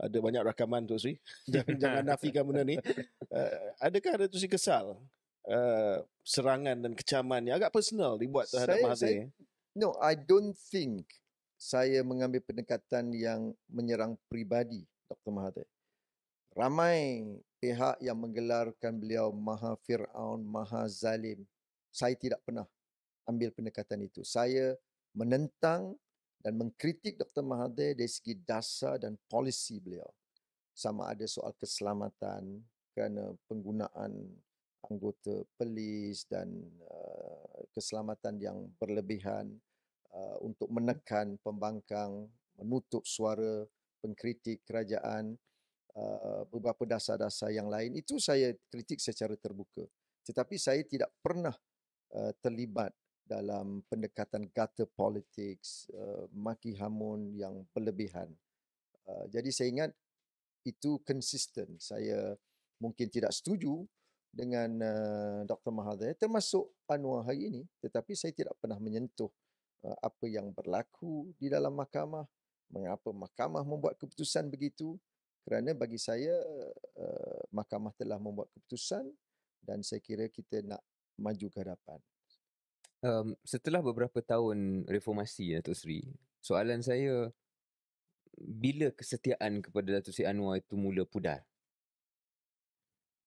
ada banyak rakaman Tok Sri. Jangan nafikan benda ni. Adakah Datuk Sri kesal serangan dan kecaman yang agak personal dibuat terhadap Mahathir? No, I don't think saya mengambil pendekatan yang menyerang peribadi Dr. Mahathir. Ramai pihak yang menggelarkan beliau Maha Fir'aun, Maha Zalim. Saya tidak pernah ambil pendekatan itu. Saya menentang dan mengkritik Dr. Mahathir dari segi dasar dan polisi beliau. Sama ada soal keselamatan kerana penggunaan anggota polis dan keselamatan yang berlebihan untuk menekan pembangkang, menutup suara pengkritik kerajaan, beberapa dasar-dasar yang lain. Itu saya kritik secara terbuka. Tetapi saya tidak pernah terlibat dalam pendekatan gutter politics, maki hamun yang berlebihan. Jadi saya ingat itu konsisten. Saya mungkin tidak setuju dengan Dr. Mahathir, termasuk Anwar hari ini, tetapi saya tidak pernah menyentuh apa yang berlaku di dalam mahkamah, mengapa mahkamah membuat keputusan begitu, kerana bagi saya mahkamah telah membuat keputusan dan saya kira kita nak maju ke hadapan. Setelah beberapa tahun reformasi Datuk Seri, soalan saya, bila kesetiaan kepada Datuk Seri Anwar itu mula pudar?